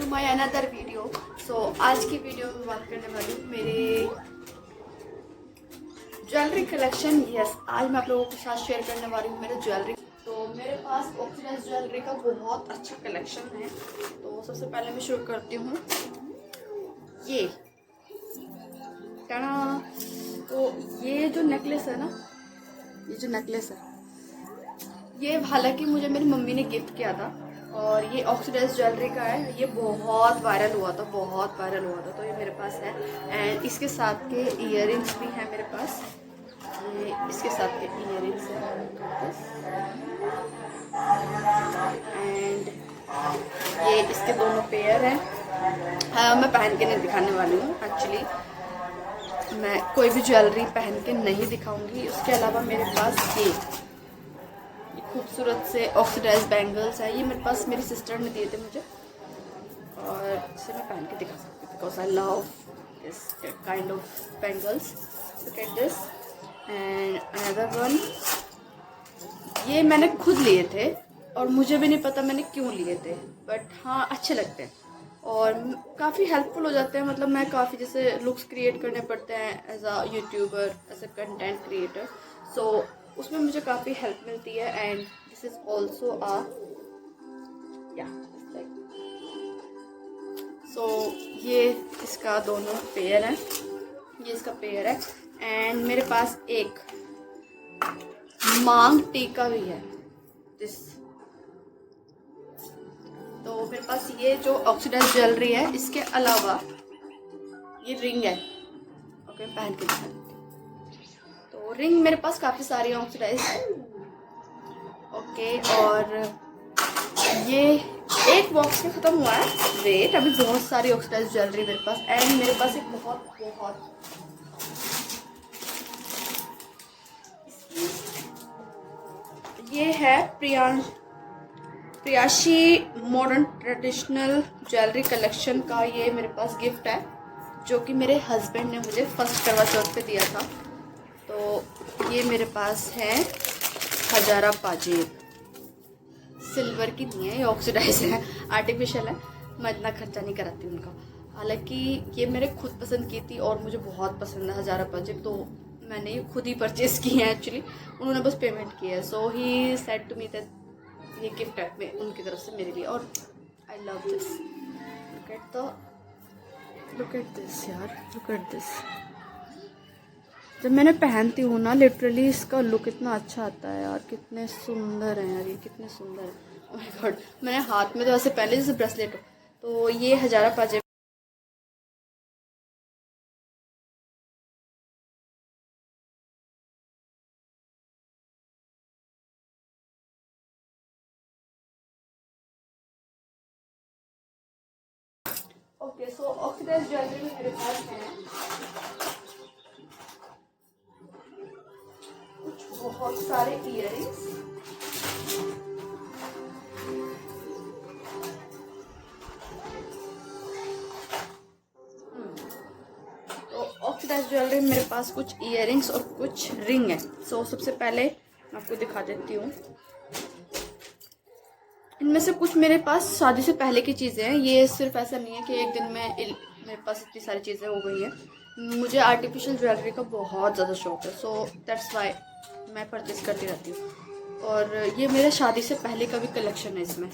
My another video. आज की video में बात करने वाली हूँ मेरे ज्वेलरी कलेक्शन। यस, आज मैं आप लोगों के साथ शेयर करने वाली हूँ मेरे ज्वेलरी। तो मेरे पास ऑक्सीडाइज ज्वेलरी का बहुत अच्छा कलेक्शन है। तो सबसे पहले मैं शुरू करती हूँ ये टाना। तो ये जो नेकलेस है ना, ये जो नेकलेस है ये हालांकि मुझे मेरी मम्मी ने गिफ्ट किया था और ये ऑक्सीडाइज ज्वेलरी का है। ये बहुत वायरल हुआ था, बहुत वायरल हुआ था। तो ये मेरे पास है एंड इसके साथ के इयररिंग्स भी हैं मेरे पास। ये इसके साथ के इयररिंग्स हैं एंड ये इसके दोनों पेयर हैं। मैं पहन के नहीं दिखाने वाली हूँ एक्चुअली, मैं कोई भी ज्वेलरी पहन के नहीं दिखाऊंगी। उसके अलावा मेरे पास ये खूबसूरत से ऑक्सीडाइज बैंगल्स है। ये मेरे पास मेरी सिस्टर ने दिए थे मुझे और इसे मैं पहन के दिखा सकती हूँ because I love this kind of bangles. Look at this and another one. ये मैंने खुद लिए थे और मुझे भी नहीं पता मैंने क्यों लिए थे, बट हाँ अच्छे लगते हैं और काफ़ी हेल्पफुल हो जाते हैं। मतलब मैं काफ़ी जैसे लुक्स क्रिएट करने पड़ते हैं as a YouTuber, as a content creator. So उसमें मुझे काफ़ी हेल्प मिलती है and this is also a या सो ये इसका दोनों पेयर है, ये इसका पेयर है एंड मेरे पास एक मांग टीका भी है दिस। तो मेरे पास ये जो ऑक्सीडाइज ज्वेलरी है, इसके अलावा ये रिंग है। ओके, पहन के दिखा देती हूँ। तो रिंग मेरे पास काफ़ी सारी ऑक्सीडाइज है। ओके, और ये एक बॉक्स में ख़त्म हुआ है। वेट, अभी बहुत सारी ऑक्सीडाइज ज्वेलरी मेरे पास एंड मेरे पास एक बहुत ये है प्रियाशी मॉडर्न ट्रेडिशनल ज्वेलरी कलेक्शन का। ये मेरे पास गिफ्ट है जो कि मेरे हस्बैंड ने मुझे फर्स्ट करवा चौथ पे दिया था। तो ये मेरे पास है हजारा पाजेब। सिल्वर की नहीं है, ये ऑक्सीडाइज है, आर्टिफिशियल है। मैं इतना खर्चा नहीं कराती उनका। हालांकि ये मैंने खुद पसंद की थी और मुझे बहुत पसंद है हजारा पाजेब। तो मैंने ये खुद ही परचेज की है एक्चुअली, उन्होंने बस पेमेंट की है। So he said to me that ये गिफ्ट है उनकी तरफ से मेरे लिए और I love this. Look at this यार, लुक एट दिस। जब मैंने पहनती हूँ ना, लिटरली इसका लुक इतना अच्छा आता है यार। कितने सुंदर हैं यार, ये कितने सुंदर है। ओह माय गॉड, मैंने हाथ में तो ऐसे पहले जैसे ब्रेसलेट हो। तो ये हजारा पाजेब। ओके, सो ऑक्सीडाइज ज्वेलरी में मेरे पास है कुछ बहुत सारे इयररिंग्स। तो ऑक्सीडाइज ज्वेलरी में मेरे पास कुछ इयररिंग्स और कुछ रिंग है। सो सबसे पहले मैं आपको दिखा देती हूँ। इनमें से कुछ मेरे पास शादी से पहले की चीज़ें हैं। ये सिर्फ ऐसा नहीं है कि एक दिन में मेरे पास इतनी सारी चीज़ें हो गई हैं। मुझे आर्टिफिशियल ज्वेलरी का बहुत ज़्यादा शौक है। सो दैट्स वाई मैं परचेज करती रहती हूँ। और ये मेरे शादी से पहले का भी कलेक्शन है इसमें।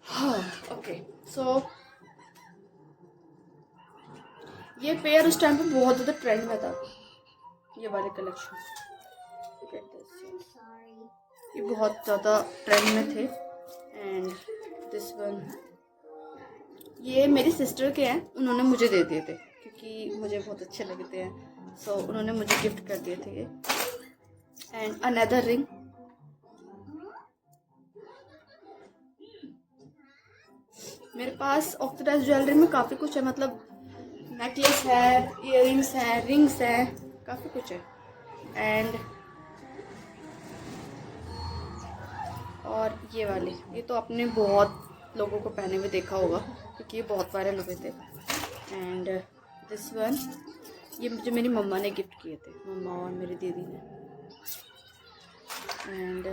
हाँ, ओके। सो ये पेयर उस टाइम पे बहुत ज़्यादा ट्रेंड में था, ये वाले कलेक्शन। ये बहुत ज़्यादा ट्रेंड में थे एंड दिस वन ये मेरी सिस्टर के हैं, उन्होंने मुझे दे दिए थे क्योंकि मुझे बहुत अच्छे लगते हैं। सो उन्होंने मुझे गिफ्ट कर दिए थे ये एंड अनदर रिंग। मेरे पास ऑक्सीडाइज ज्वेलरी में काफ़ी कुछ है, मतलब नेकलेस है, इयररिंग्स हैं, रिंग्स हैं, काफ़ी कुछ है एंड और ये वाले, ये तो आपने बहुत लोगों को पहने हुए देखा होगा क्योंकि ये बहुत वायरल हुए थे। एंड दिस वन, ये मुझे मेरी मम्मा ने गिफ्ट किए थे, मम्मा और मेरी दीदी ने। एंड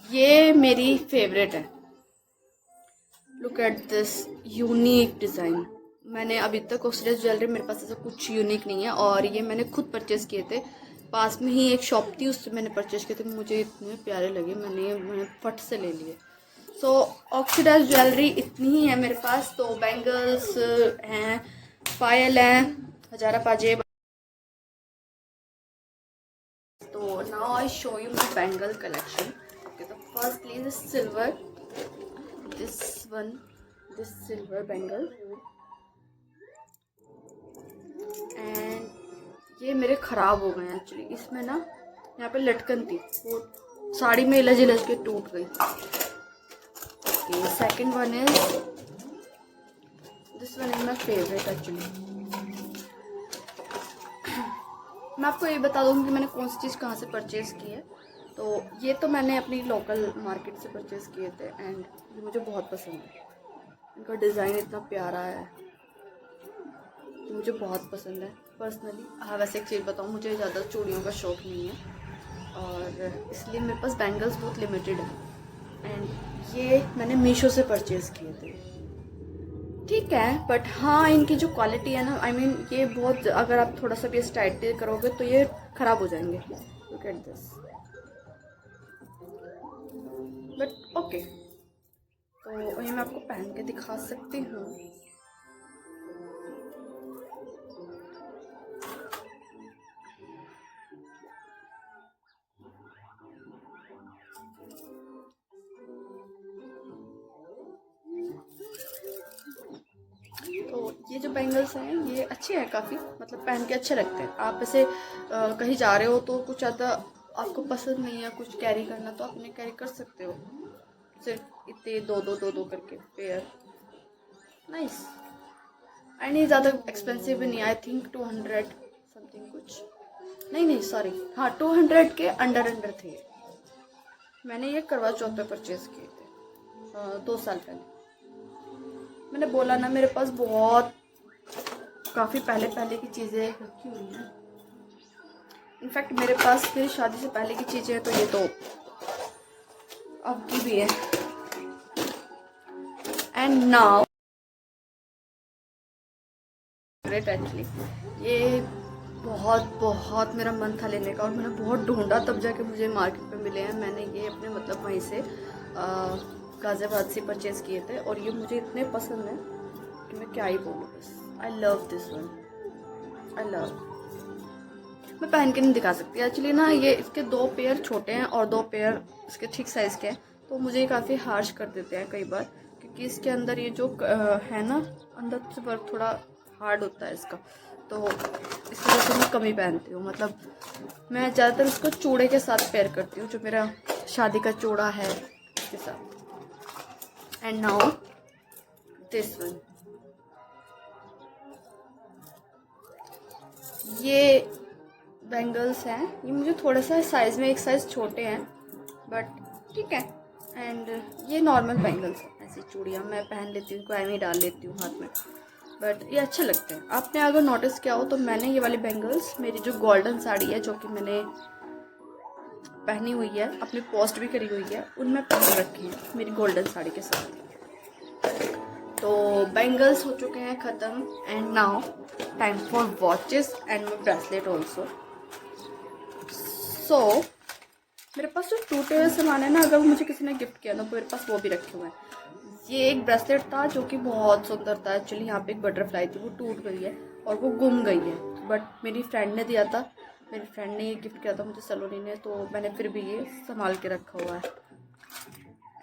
ये मेरी फेवरेट है। Look look at this unique design. मैंने अभी तक ऑक्सीडाइज ज्वेलरी मेरे पास ऐसा कुछ यूनिक नहीं है, और ये मैंने खुद परचेज़ किए थे। पास में ही एक शॉप थी, उससे मैंने परचेज़ किए थे। मुझे इतने प्यारे लगे, मैंने फट से ले लिए। सो ऑक्सीडाइज ज्वेलरी इतनी ही है मेरे पास। तो बैंगल्स हैं, पायल हैं, हजारा पाजेब। तो now I show you my bangle collection. Okay, तो firstly this silver, this silver bangle, and ये मेरे ख़राब हो गए हैं एक्चुअली। इसमें ना यहाँ पे लटकन थी, वो साड़ी में इलझ इलझ के टूट गई। Okay, second one is this one is my favourite actually. मैं आपको ये बता दूँगी कि मैंने कौन सी चीज़ कहाँ से परचेज़ की है। तो ये तो मैंने अपनी लोकल मार्केट से परचेज़ किए थे, एंड ये मुझे बहुत पसंद है। इनका डिज़ाइन इतना प्यारा है, तो मुझे बहुत पसंद है पर्सनली। हाँ, वैसे एक चीज़ बताऊँ, मुझे ज़्यादा चूड़ियों का शौक़ नहीं है, और इसलिए मेरे पास बैंगल्स बहुत लिमिटेड है। एंड ये मैंने मीशो से परचेज़ किए थे। ठीक है, बट हाँ, इनकी जो क्वालिटी है ना, आई मीन ये बहुत, अगर आप थोड़ा सा भी इस टाइट करोगे तो ये ख़राब हो जाएंगे। Look at this, but okay. तो ये मैं आपको पहन के दिखा सकती हूँ। तो ये जो बैंगल्स हैं ये अच्छे हैं काफ़ी, मतलब पहन के अच्छे लगते हैं। आप ऐसे कहीं जा रहे हो तो कुछ ज़्यादा आपको पसंद नहीं है कुछ कैरी करना, तो आप इन्हें कैरी कर सकते हो, सिर्फ इतने दो करके पेयर। नाइस। एंड ये ज़्यादा एक्सपेंसिव भी नहीं, आई थिंक 200 समथिंग कुछ, नहीं सॉरी, हाँ 200 के अंडर थे। मैंने ये करवा चौथ पे परचेज़ किए थे 2 साल पहले। मैंने बोला ना, मेरे पास बहुत काफ़ी पहले की चीज़ें रखी हुई हैं। इनफैक्ट मेरे पास मेरी शादी से पहले की चीज़ें हैं, तो ये तो अब की भी है। एंड नाउ एक्चुअली ये बहुत मेरा मन था लेने का, और मैंने बहुत ढूंढा, तब जाके मुझे मार्केट में मिले हैं। मैंने ये अपने मतलब वहीं से गाज़ियाबाद से परचेज़ किए थे, और ये मुझे इतने पसंद हैं कि मैं क्या ही बोलूँ। बस आई love this one, I love. मैं पहन के नहीं दिखा सकती एक्चुअली ना, ये इसके 2 पेयर छोटे हैं और 2 पेयर इसके ठीक साइज़ के हैं, तो मुझे ये काफ़ी हार्श कर देते हैं कई बार, क्योंकि इसके अंदर ये जो है ना, अंदर से वर्क थोड़ा हार्ड होता है इसका, तो इस वजह से मैं कम ही पहनती हूँ। मतलब मैं ज़्यादातर इसको चूड़े के साथ पेयर करती हूँ, जो मेरा शादी का चूड़ा है उसके साथ। एंड नाउ दिस वन, ये बैंगल्स हैं, ये मुझे थोड़ा सा साइज़ में एक साइज़ छोटे हैं, बट ठीक है। एंड ये नॉर्मल बैंगल्स हैं, ऐसी चूड़ियाँ मैं पहन लेती हूँ, कोई डाल लेती हूँ हाथ में, बट ये अच्छे लगते हैं। आपने अगर नोटिस किया हो तो मैंने ये वाली बैंगल्स मेरी जो गोल्डन साड़ी है, जो कि मैंने पहनी हुई है, अपनी पोस्ट भी करी हुई है, उनमें पहन रखी है मेरी गोल्डन साड़ी के साथ। तो बैंगल्स हो चुके हैं ख़त्म, and now time for watches and my bracelet also. So मेरे पास जो टूटे हुए सामान है ना, अगर वो मुझे किसी ने गिफ्ट किया ना, तो मेरे पास वो भी रखे हुए हैं। ये एक ब्रेसलेट था जो कि बहुत सुंदर था एक्चुअली, यहाँ पे एक बटरफ्लाई थी, वो टूट गई है और वो गुम गई है, बट मेरी फ्रेंड ने दिया था, मेरी फ्रेंड ने ये गिफ्ट किया था मुझे सलोनी ने, तो मैंने फिर भी ये संभाल के रखा हुआ है।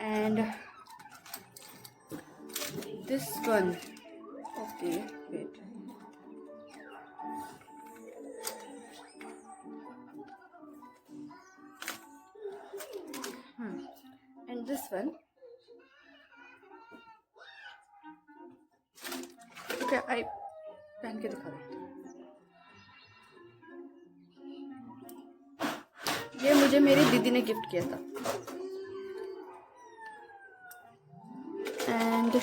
And this one, okay wait, and this one, okay आई पहन के दिखा देती हूँ। ये मुझे मेरी दीदी ने गिफ्ट किया था। एंड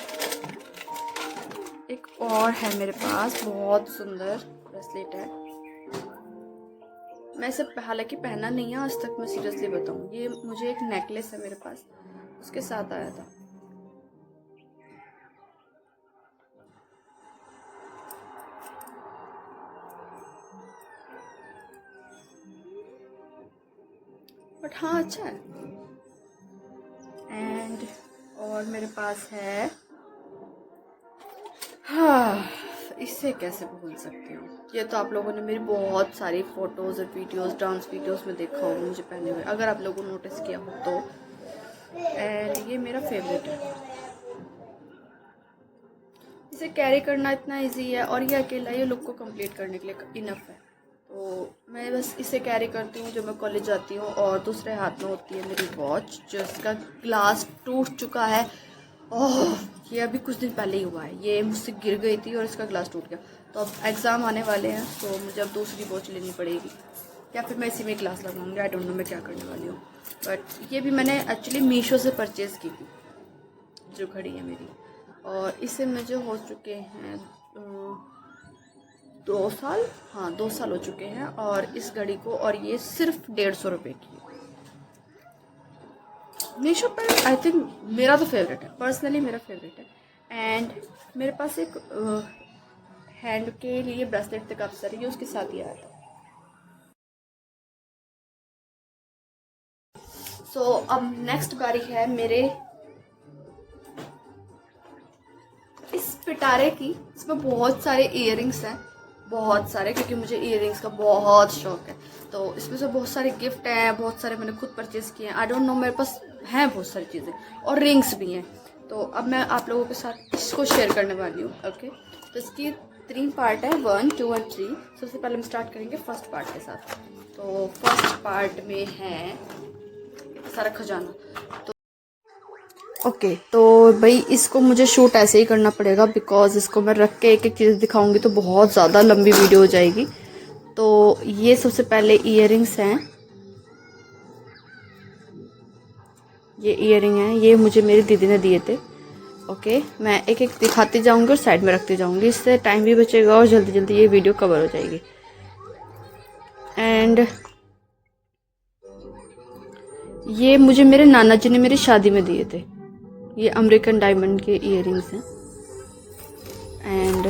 एक और है मेरे पास, बहुत सुंदर ब्रेसलेट है। मैं इसे हालांकि पहना नहीं है आज तक, मैं सीरियसली बताऊँ, ये मुझे एक नेकलेस है मेरे पास, उसके साथ आया था। बट हाँ अच्छा है। एंड और मेरे पास है, हाँ इससे कैसे भूल सकती हूँ, ये तो आप लोगों ने मेरी बहुत सारी फोटोज़ और वीडियोस, डांस वीडियोस में देखा होगा मुझे पहने हुए, अगर आप लोगों ने नोटिस किया हो तो। एंड ये मेरा फेवरेट है, इसे कैरी करना इतना इजी है और ये अकेला ये लुक को कंप्लीट करने के लिए इनफ है। तो मैं बस इसे कैरी करती हूँ जब मैं कॉलेज जाती हूँ। और दूसरे हाथ में होती है मेरी वॉच, जिसका ग्लास टूट चुका है। ओह ये अभी कुछ दिन पहले ही हुआ है, ये मुझसे गिर गई थी और इसका ग्लास टूट गया। तो अब एग्ज़ाम आने वाले हैं तो मुझे अब दूसरी वॉच लेनी पड़ेगी, या फिर मैं इसी में क्लास लगाऊंगी, आई डोंट नो मैं क्या करने वाली हूँ। बट ये भी मैंने एक्चुअली मीशो से परचेज़ की थी, जो घड़ी है मेरी। और इसे मुझे हो चुके हैं 2 साल, हाँ 2 साल हो चुके हैं और इस घड़ी को, और ये सिर्फ 150 रुपये की है मीशो पर। आई थिंक मेरा तो फेवरेट है, पर्सनली मेरा फेवरेट है। एंड मेरे पास एक हैंड के लिए ब्रेसलेट तक अफसर है, ये उसके साथ ही आया था। सो अब नेक्स्ट बारी है मेरे इस पिटारे की। इसमें बहुत सारे इयररिंग्स हैं, बहुत सारे, क्योंकि मुझे इयररिंग्स का बहुत शौक है। तो इसमें से बहुत सारे गिफ्ट हैं, बहुत सारे मैंने खुद परचेज़ किए हैं, आई डोंट नो, मेरे पास हैं बहुत सारी चीज़ें, और रिंग्स भी हैं। तो अब मैं आप लोगों के साथ इसको शेयर करने वाली हूँ। ओके, तो इसकी 3 पार्ट है, 1, 2 और 3। सबसे पहले हम स्टार्ट करेंगे फर्स्ट पार्ट के साथ। तो फर्स्ट पार्ट में है सारा खजाना। तो ओके तो भाई इसको मुझे शूट ऐसे ही करना पड़ेगा, बिकॉज इसको मैं रख के एक एक चीज़ दिखाऊंगी तो बहुत ज़्यादा लंबी वीडियो हो जाएगी। तो ये सबसे पहले इयररिंग्स हैं, ये इयररिंग हैं, ये मुझे मेरी दीदी ने दिए थे। ओके मैं एक एक दिखाती जाऊंगी और साइड में रखती जाऊंगी, इससे टाइम भी बचेगा और जल्दी जल्दी ये वीडियो कवर हो जाएगी। एंड ये मुझे मेरे नाना जी ने मेरी शादी में दिए थे, ये अमेरिकन डायमंड के इयररिंग्स हैं। एंड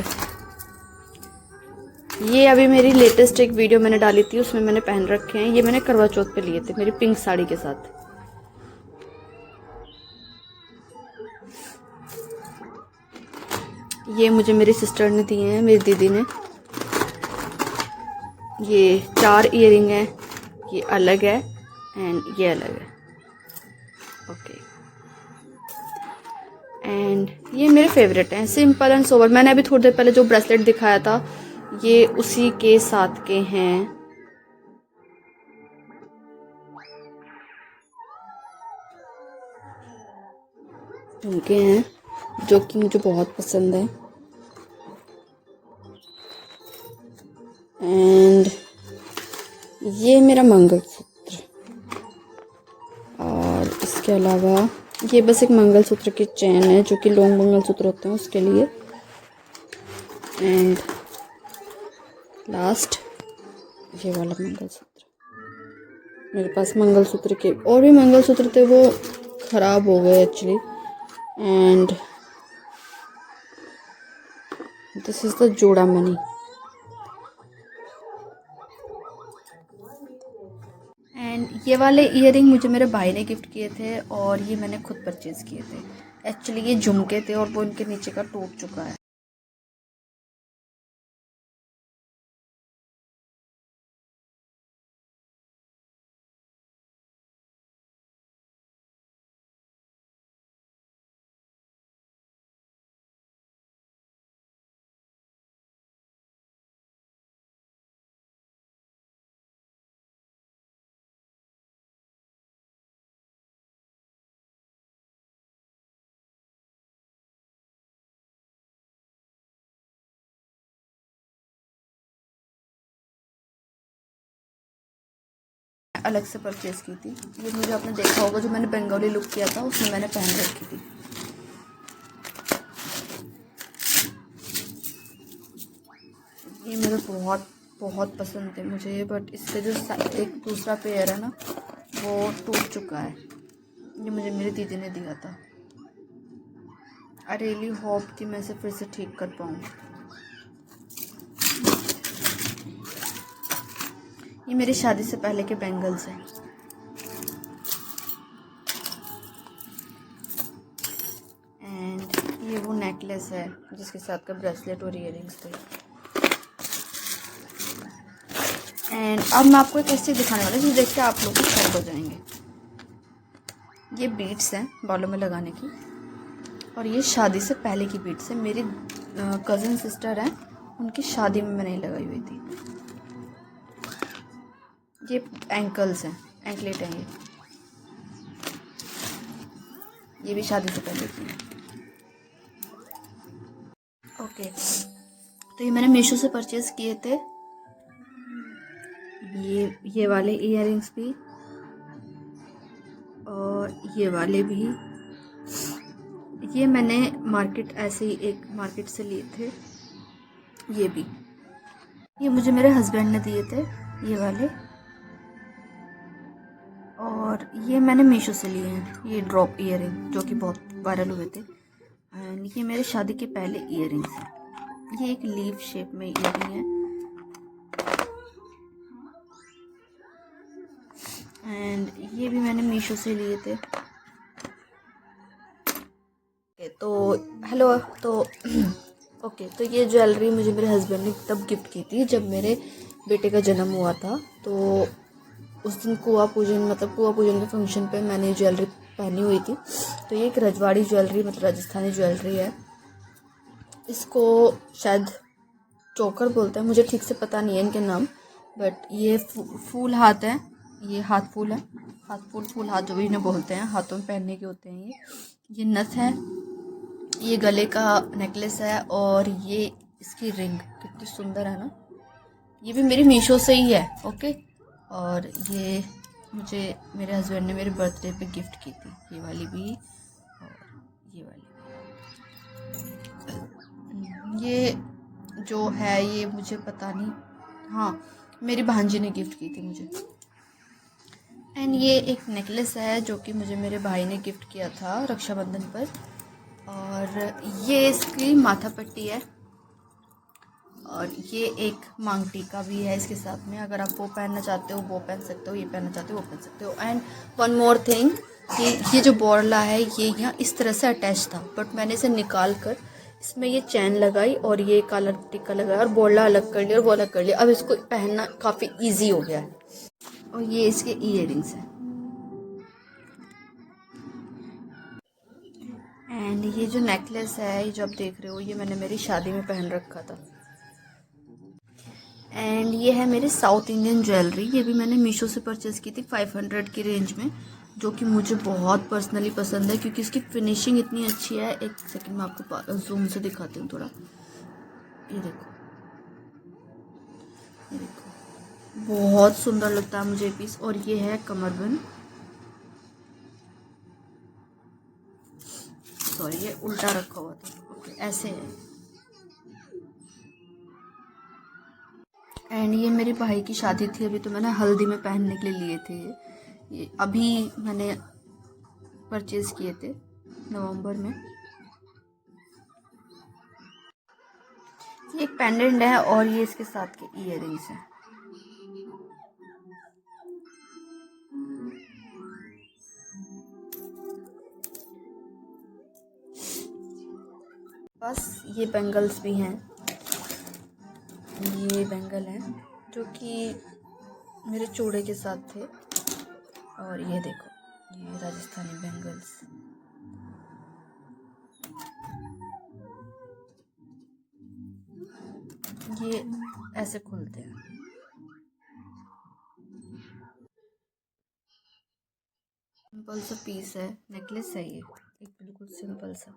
ये अभी मेरी लेटेस्ट एक वीडियो मैंने डाली थी, उसमें मैंने पहन रखे हैं, ये मैंने करवा चौथ पे लिए थे मेरी पिंक साड़ी के साथ। ये मुझे मेरी सिस्टर ने दिए हैं, मेरी दीदी ने। ये 4 इयररिंग है, ये अलग है एंड ये अलग है। ओके एंड ये मेरे फेवरेट हैं, सिंपल एंड सोबर। मैंने अभी थोड़ी देर पहले जो ब्रेसलेट दिखाया था ये उसी के साथ के हैं। झुमके हैं जो कि मुझे बहुत पसंद है। एंड ये मेरा मंगलसूत्र, और इसके अलावा ये बस एक मंगलसूत्र की चेन है, जो कि लॉन्ग मंगलसूत्र होते हैं उसके लिए। एंड लास्ट ये वाला मंगलसूत्र। मेरे पास मंगलसूत्र के और भी मंगलसूत्र थे, वो ख़राब हो गए actually. And this is the जोड़ा मनी। एंड ये वाले इयररिंग मुझे मेरे भाई ने गिफ्ट किए थे और ये मैंने खुद परचेज़ किए थे। एक्चुअली ये झुमके थे और वो इनके नीचे का टूट चुका है। अलग से परचेज़ की थी, ये मुझे आपने देखा होगा जो मैंने बंगाली लुक किया था उसमें मैंने पहन रखी थी। ये मेरे बहुत बहुत पसंद थे मुझे, बट इससे जो एक दूसरा पेयर है ना वो टूट चुका है। ये मुझे मेरी दीदी ने दिया था। आई रियली होप कि मैं इसे फिर से ठीक कर पाऊँ। ये मेरी शादी से पहले के बैंगल्स हैं। नेकलेस है जिसके साथ का ब्रेसलेट और इयररिंग्स थे। एंड अब मैं आपको एक ऐसी दिखाने वाली हूँ जो देख के आप लोग शॉक हो जाएंगे। ये बीड्स हैं बालों में लगाने की, और ये शादी से पहले की बीड्स है। मेरी कज़न सिस्टर है, उनकी शादी में मैंने लगाई हुई थी। ये एंकल्स हैं, एंकलेट हैं ये भी शादी से पहले की है। ओके, तो ये मैंने मीशो से परचेज़ किए थे। ये वाले इयररिंग्स भी और ये वाले भी। ये मैंने मार्केट ऐसे ही एक मार्केट से लिए थे। ये भी, ये मुझे मेरे हस्बैंड ने दिए थे ये वाले, और ये मैंने मीशो से लिए हैं। ये ड्रॉप इयररिंग जो कि बहुत वायरल हुए थे। एंड ये मेरे शादी के पहले इयररिंग्स हैं। ये एक लीफ शेप में इयररिंग है। एंड ये भी मैंने मीशो से लिए थे। तो हेलो, तो ओके, तो ये ज्वेलरी मुझे मेरे हस्बैंड ने तब गिफ्ट की थी जब मेरे बेटे का जन्म हुआ था। तो उस दिन कुआं पूजन के फंक्शन पे मैंने ज्वेलरी पहनी हुई थी। तो ये एक रजवाड़ी ज्वेलरी राजस्थानी ज्वेलरी है। इसको शायद चोकर बोलते हैं, मुझे ठीक से पता नहीं है इनके नाम। बट ये फूल हाथ है, ये हाथ फूल है, फूल हाथ जो भी इन्हें बोलते हैं, हाथों में पहनने के होते हैं। ये नथ है, ये गले का नेकलेस है, और ये इसकी रिंग कितनी सुंदर है ना। ये भी मेरी मीशो से ही है। ओके, और ये मुझे मेरे हस्बैंड ने मेरे बर्थडे पे गिफ्ट की थी, ये वाली भी और ये वाली भी। ये जो है ये मुझे पता नहीं, हाँ मेरी भांजी ने गिफ्ट की थी मुझे। एंड ये एक नेकलेस है जो कि मुझे मेरे भाई ने गिफ्ट किया था रक्षाबंधन पर, और ये इसकी माथा पट्टी है, और ये एक मांग टीका भी है इसके साथ में। अगर आप वो पहनना चाहते हो वो पहन सकते हो, ये पहनना चाहते हो वो पहन सकते हो। एंड वन मोर थिंग, ये जो बोरला है ये यहाँ इस तरह से अटैच था, बट मैंने इसे निकाल कर इसमें ये चैन लगाई और ये काला टीका लगाया और बोरला अलग कर लिया और वो अलग कर लिया। अब इसको पहनना काफ़ी ईजी हो गया है। और ये इसके ईयरिंग्स हैं। एंड ये जो नेकलेस है, ये जो आप देख रहे हो, ये मैंने मेरी शादी में पहन रखा था। एंड ये है मेरी साउथ इंडियन ज्वेलरी। ये भी मैंने मीशो से परचेज़ की थी 500 की रेंज में, जो कि मुझे बहुत पर्सनली पसंद है क्योंकि इसकी फिनिशिंग इतनी अच्छी है। एक सेकंड में आपको जूम से दिखाती हूँ थोड़ा। ये देखो, ये देखो, बहुत सुंदर लगता है मुझे पीस। और ये है कमरबंद, सॉरी ये उल्टा रखा हुआ था। ओके, ऐसे है। एंड ये मेरे भाई की शादी थी अभी, तो मैंने हल्दी में पहनने के लिए लिए थे। ये अभी मैंने परचेज़ किए थे नवंबर में। ये एक पेंडेंट है और ये इसके साथ के इयररिंग्स हैं। बस ये बैंगल्स भी हैं। ये बैंगल हैं जो कि मेरे चूड़े के साथ थे। और ये देखो, ये राजस्थानी बैंगल्स। ये ऐसे खुलते हैं। सिंपल सा पीस है, नेकलेस है ये, एक बिल्कुल सिंपल सा।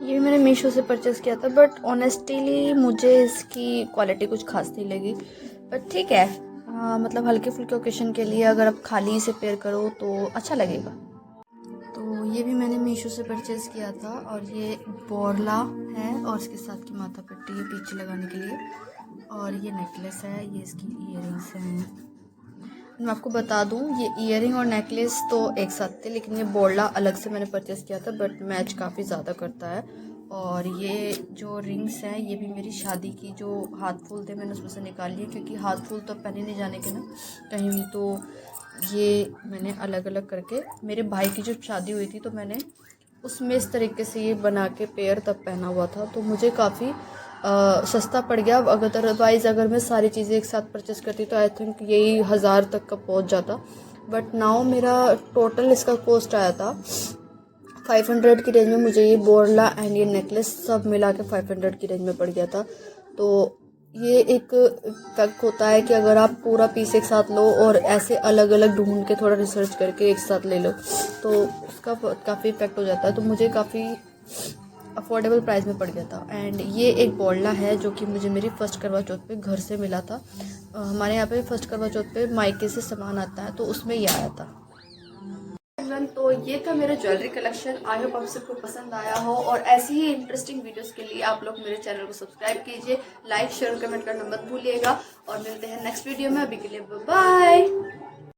ये भी मैंने मीशो से परचेज़ किया था, बट ऑनेस्टली मुझे इसकी क्वालिटी कुछ खास नहीं लगी। बट ठीक है, मतलब हल्के फुल्के ओकेशन के लिए अगर आप खाली इसे पेयर करो तो अच्छा लगेगा। तो ये भी मैंने मीशो से परचेज़ किया था, और ये बोरला है और इसके साथ की माथा पट्टी है पीछे लगाने के लिए, और ये नेकलेस है, ये इसकी इयररिंग्स हैं। मैं आपको बता दूं, ये ईयरिंग और नेकलेस तो एक साथ थे, लेकिन ये बोरला अलग से मैंने परचेज़ किया था, बट मैच काफ़ी ज़्यादा करता है। और ये जो रिंग्स हैं ये भी मेरी शादी की जो हाथ फूल थे मैंने उसमें से निकाल लिए, क्योंकि हाथ फूल तो पहने नहीं जाने के ना कहीं भी। तो ये मैंने अलग अलग करके, मेरे भाई की जो शादी हुई थी तो मैंने उसमें इस तरीके से ये बना के पेयर तब पहना हुआ था, तो मुझे काफ़ी सस्ता पड़ गया। अदरवाइज़ अगर मैं सारी चीज़ें एक साथ परचेज़ करती तो आई थिंक यही 1000 तक का पहुंच जाता। बट नाउ मेरा टोटल इसका कॉस्ट आया था 500 की रेंज में। मुझे ये बोरला एंड ये नेकलेस सब मिला के 500 की रेंज में पड़ गया था। तो ये एक इफेक्ट होता है कि अगर आप पूरा पीस एक साथ लो और ऐसे अलग अलग ढूंढ के थोड़ा रिसर्च करके एक साथ ले लो तो उसका काफ़ी इफेक्ट हो जाता है। तो मुझे काफ़ी अफोर्डेबल प्राइस में पड़ गया था। एंड ये एक बोरला है जो कि मुझे मेरी फर्स्ट करवा चौथ पे घर से मिला था। हमारे यहाँ पे फर्स्ट करवा चौथ पे मायके से सामान आता है, तो उसमें ये आया था। तो ये था मेरा ज्वेलरी कलेक्शन। आई होप आप सबको पसंद आया हो, और ऐसी ही इंटरेस्टिंग वीडियोस के लिए आप लोग मेरे चैनल को सब्सक्राइब कीजिए, लाइक शेयर कमेंट करना मत भूलिएगा, और मिलते हैं नेक्स्ट वीडियो में। अभी के लिए बाय।